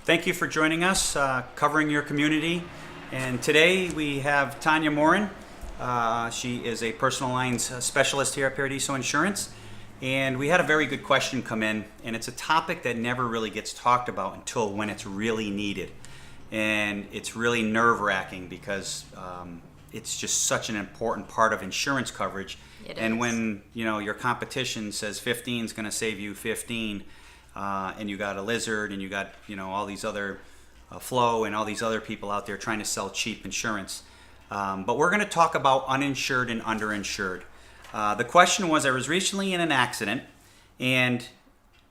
Thank you for joining us, covering your community. And today we have Tanya Morin. She is a personal lines specialist here at Paradiso Insurance. And we had a very good question come in, and it's a topic that never really gets talked about until when it's really needed. And it's really nerve-wracking because it's just such an important part of insurance coverage. And when your competition says 15 is going to save you 15, and you got a Lizard and you got all these other Flow and all these other people out there trying to sell cheap insurance. But we're going to talk about uninsured and underinsured. The question was, I was recently in an accident and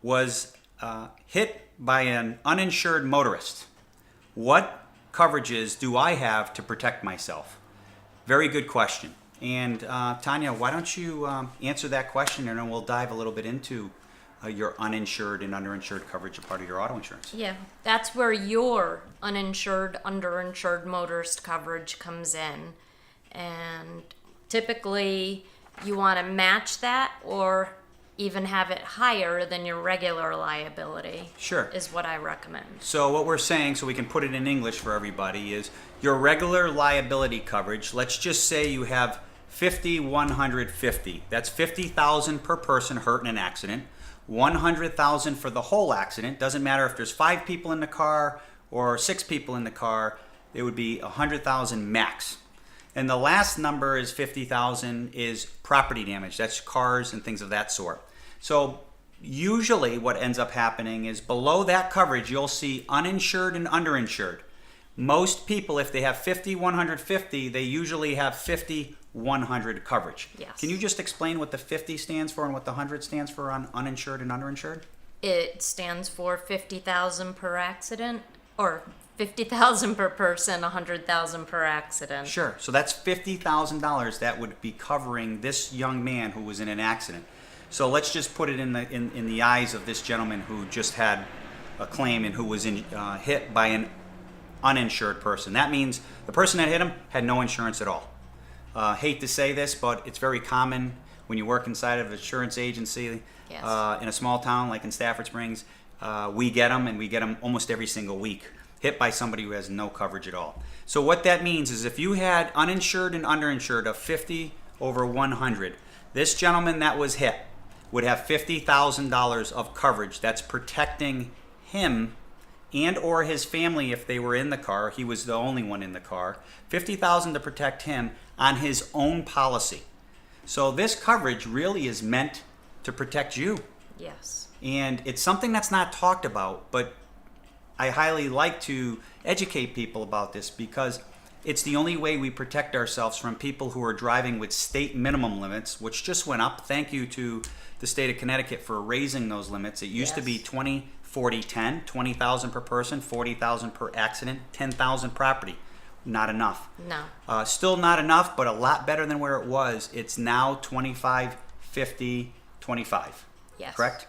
was hit by an uninsured motorist. What coverages do I have to protect myself? Very good question. And Tanya, why don't you answer that question, and then we'll dive a little bit into your uninsured and underinsured coverage, a part of your auto insurance. Yeah, that's where your uninsured, underinsured motorist coverage comes in. And typically you want to match that or even have it higher than your regular liability. Sure. Is what I recommend. So what we're saying, so we can put it in English for everybody, is your regular liability coverage, let's just say you have 50, 100, 50. That's 50,000 per person hurt in an accident. 100,000 for the whole accident. Doesn't matter if there's 5 people in the car or 6 people in the car. It would be 100,000 max. And the last number is 50,000 is property damage. That's cars and things of that sort. So usually what ends up happening is below that coverage you'll see uninsured and underinsured. Most people, if they have 50, 100, 50, they usually have 50, 100 coverage. Yes. Can you just explain what the 50 stands for and what the 100 stands for on uninsured and underinsured? It stands for 50,000 per accident, or 50,000 per person, 100,000 per accident. Sure. So that's $50,000 that would be covering this young man who was in an accident. So let's just put it in the eyes of this gentleman who just had a claim and who was hit by an uninsured person. That means the person that hit him had no insurance at all. Hate to say this, but it's very common when you work inside of an insurance agency. Yes. In a small town like in Stafford Springs. We get them, and we get them almost every single week, hit by somebody who has no coverage at all. So what that means is if you had uninsured and underinsured of 50 over 100, this gentleman that was hit would have $50,000 of coverage that's protecting him and or his family if they were in the car. He was the only one in the car. $50,000 to protect him on his own policy. So this coverage really is meant to protect you. Yes. And it's something that's not talked about, but I highly like to educate people about this because it's the only way we protect ourselves from people who are driving with state minimum limits, which just went up. Thank you to the state of Connecticut for raising those limits. It used to be 20, 40, 10, 20,000 per person, 40,000 per accident, 10,000 property. Not enough. No. Still not enough, but a lot better than where it was. It's now 25, 50, 25. Yes. Correct?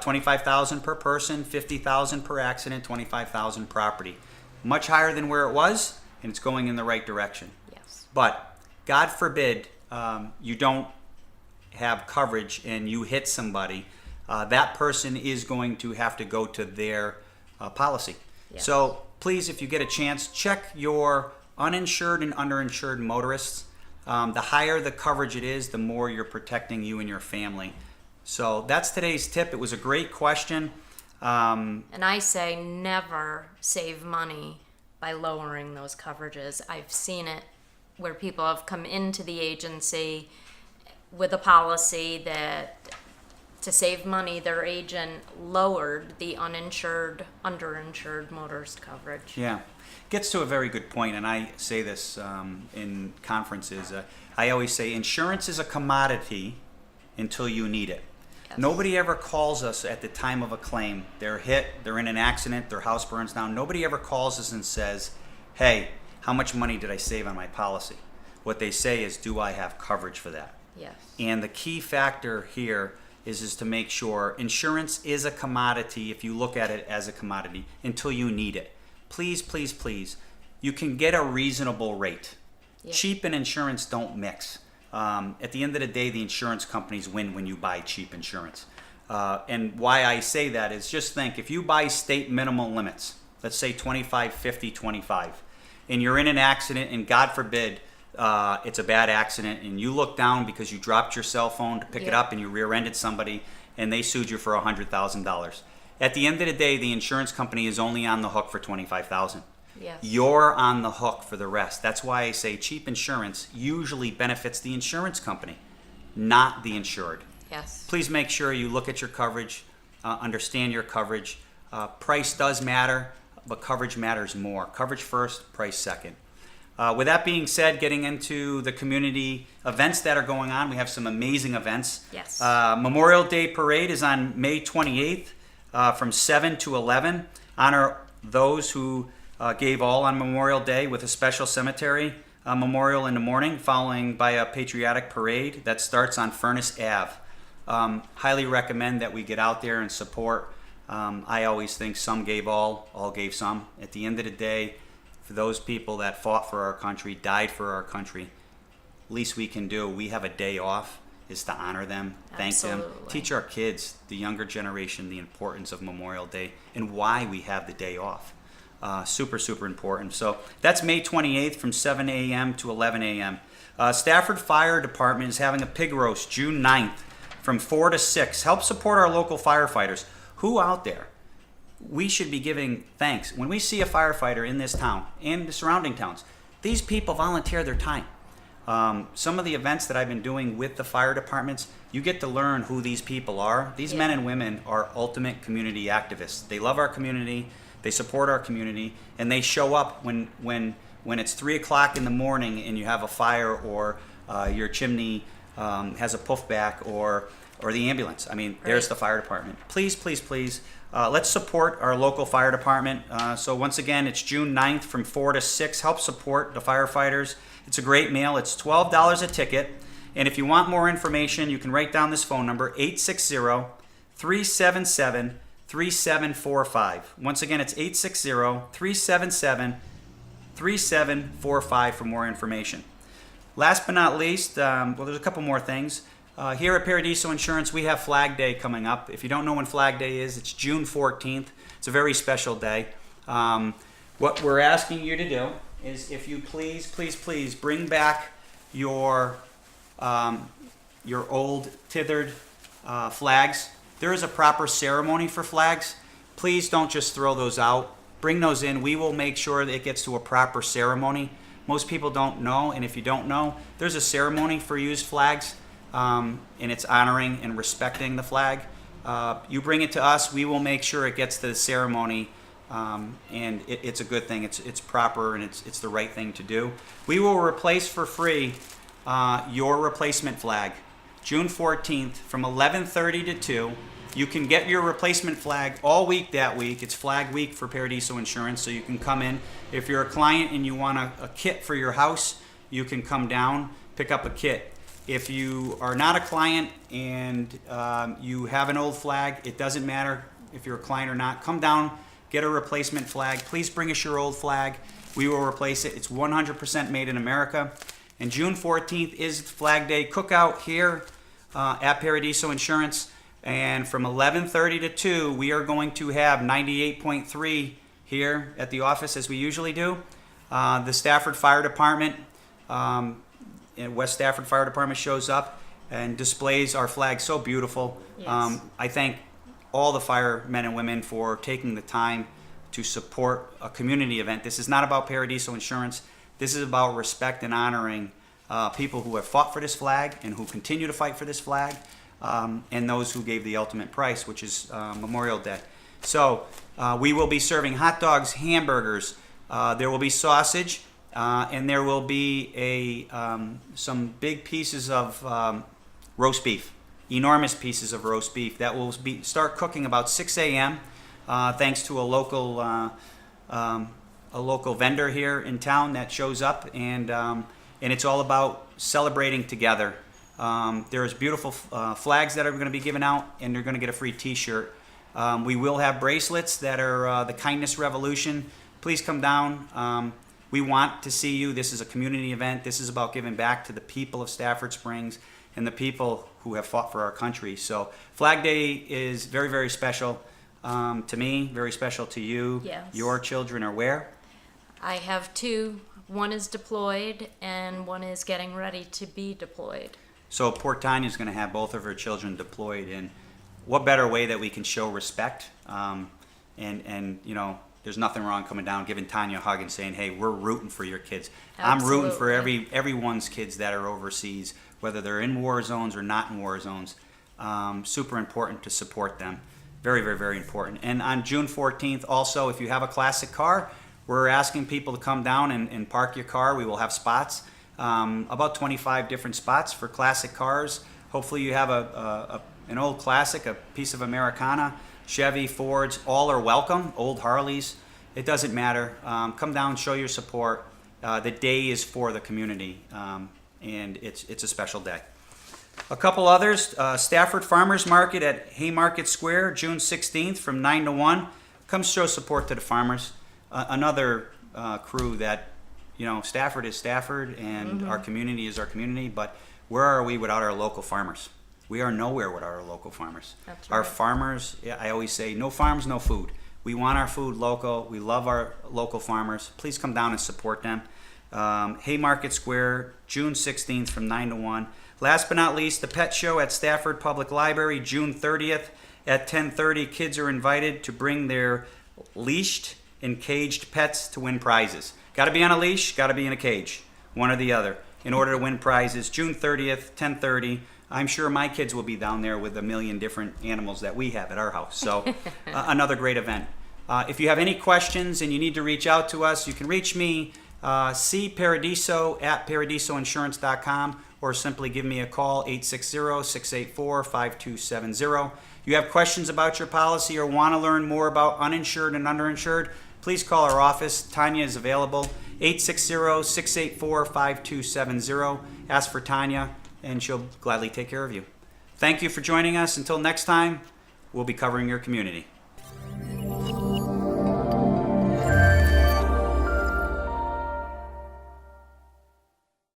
25,000 per person, 50,000 per accident, 25,000 property. Much higher than where it was, and it's going in the right direction. Yes. But God forbid you don't have coverage and you hit somebody, that person is going to have to go to their policy. Yes. So please, if you get a chance, check your uninsured and underinsured motorists. The higher the coverage it is, the more you're protecting you and your family. So that's today's tip. It was a great question. And I say never save money by lowering those coverages. I've seen it where people have come into the agency with a policy that to save money, their agent lowered the uninsured, underinsured motorist coverage. Yeah. Gets to a very good point, and I say this in conferences. I always say insurance is a commodity until you need it. Yes. Nobody ever calls us at the time of a claim. They're hit, they're in an accident, their house burns down. Nobody ever calls us and says, hey, how much money did I save on my policy? What they say is, do I have coverage for that? Yes. And the key factor here is to make sure insurance is a commodity, if you look at it as a commodity, until you need it. Please, please, please, you can get a reasonable rate. Yep. Cheap and insurance don't mix. At the end of the day, the insurance companies win when you buy cheap insurance. And why I say that is just think, if you buy state minimum limits, let's say 25, 50, 25, and you're in an accident, and God forbid it's a bad accident, and you look down because you dropped your cell phone to pick it up and you rear-ended somebody, and they sued you for $100,000. At the end of the day, the insurance company is only on the hook for $25,000. Yes. You're on the hook for the rest. That's why I say cheap insurance usually benefits the insurance company, not the insured. Yes. Please make sure you look at your coverage, understand your coverage. Price does matter, but coverage matters more. Coverage first, price second. With that being said, getting into the community events that are going on, we have some amazing events. Yes. Memorial Day Parade is on May 28th from 7 to 11. Honor those who gave all on Memorial Day with a special cemetery memorial in the morning, following by a patriotic parade that starts on Furnace Ave. Highly recommend that we get out there and support. I always think some gave all gave some. At the end of the day, for those people that fought for our country, died for our country, least we can do, we have a day off, is to honor them, thank them, Absolutely. teach our kids, the younger generation, the importance of Memorial Day and why we have the day off. Super, super important. So that's May 28th from 7 a.m. to 11 a.m. Stafford Fire Department is having a pig roast June 9th from 4 to 6. Help support our local firefighters. Who out there? We should be giving thanks. When we see a firefighter in this town and the surrounding towns, these people volunteer their time. Some of the events that I've been doing with the fire departments, you get to learn who these people are. These men and women are ultimate community activists. They love our community, they support our community, and they show up when it's 3 o'clock in the morning and you have a fire, or your chimney has a puffback, or the ambulance. I mean, there's the fire department. Please, please, please, let's support our local fire department. So once again, it's June 9th from 4 to 6. Help support the firefighters. It's a great meal. It's $12 a ticket. And if you want more information, you can write down this phone number, 860-377-3745. Once again, it's 860-377-3745 for more information. Last but not least, there's a couple more things. Here at Paradiso Insurance, we have Flag Day coming up. If you don't know when Flag Day is, it's June 14th. It's a very special day. What we're asking you to do is, if you please, please, please bring back your old tethered flags. There is a proper ceremony for flags. Please don't just throw those out. Bring those in. We will make sure that it gets to a proper ceremony. Most people don't know, and if you don't know, there's a ceremony for used flags. And it's honoring and respecting the flag. You bring it to us, we will make sure it gets to the ceremony, and it's a good thing. It's proper, and it's the right thing to do. We will replace for free your replacement flag. June 14th from 11:30 to 2. You can get your replacement flag all week that week. It's Flag Week for Paradiso Insurance, so you can come in. If you're a client and you want a kit for your house, you can come down, pick up a kit. If you are not a client and you have an old flag, it doesn't matter if you're a client or not. Come down, get a replacement flag. Please bring us your old flag. We will replace it. It's 100% made in America. And June 14th is Flag Day cookout here at Paradiso Insurance. And from 11:30 to 2, we are going to have 98.3 here at the office, as we usually do. The Stafford Fire Department, West Stafford Fire Department shows up and displays our flag so beautiful. Yes. I thank all the firemen and women for taking the time to support a community event. This is not about Paradiso Insurance. This is about respect and honoring people who have fought for this flag and who continue to fight for this flag, and those who gave the ultimate price, which is Memorial Day. So we will be serving hot dogs, hamburgers, there will be sausage, and there will be some big pieces of roast beef, enormous pieces of roast beef that will start cooking about 6 a.m. Thanks to a local vendor here in town that shows up, and it's all about celebrating together. There's beautiful flags that are going to be given out, and they're going to get a free T-shirt. We will have bracelets that are the Kindness Revolution. Please come down. We want to see you. This is a community event. This is about giving back to the people of Stafford Springs and the people who have fought for our country. So Flag Day is very, very special. to me, very special to you. Yes. Your children are where? I have two. One is deployed and one is getting ready to be deployed. So poor Tanya's going to have both of her children deployed, and what better way that we can show respect? And you know, there's nothing wrong coming down, giving Tanya a hug and saying, "Hey, we're rooting for your kids." I'm rooting for everyone's kids that are overseas, whether they're in war zones or not in war zones. Super important to support them. Very, very, very important. And on June 14th, also, if you have a classic car, we're asking people to come down and park your car. We will have spots, about 25 different spots for classic cars. Hopefully you have an old classic, a piece of Americana, Chevy, Fords, all are welcome, old Harleys. It doesn't matter. Come down, show your support. The day is for the community, and it's a special day. A couple others, Stafford Farmers Market at Haymarket Square, June 16th from 9 to 1. Come show support to the farmers. Another crew that, you know, Stafford is Stafford and our community is our community, but where are we without our local farmers? We are nowhere without our local farmers. That's Our right. farmers, I always say, no farms, no food. We want our food local. We love our local farmers. Please come down and support them. Haymarket Square, June 16th from 9 to 1. Last but not least, the pet show at Stafford Public Library, June 30th at 10:30. Kids are invited to bring their leashed and caged pets to win prizes. Got to be on a leash, got to be in a cage, one or the other, in order to win prizes. June 30th, 10:30. I'm sure my kids will be down there with a million different animals that we have at our house. So another great event. If you have any questions and you need to reach out to us, you can reach me, cparadiso at paradisoinsurance.com, or simply give me a call, 860-684-5270. You have questions about your policy or want to learn more about uninsured and underinsured, please call our office. Tanya is available, 860-684-5270. Ask for Tanya, and she'll gladly take care of you. Thank you for joining us. Until next time, we'll be covering your community.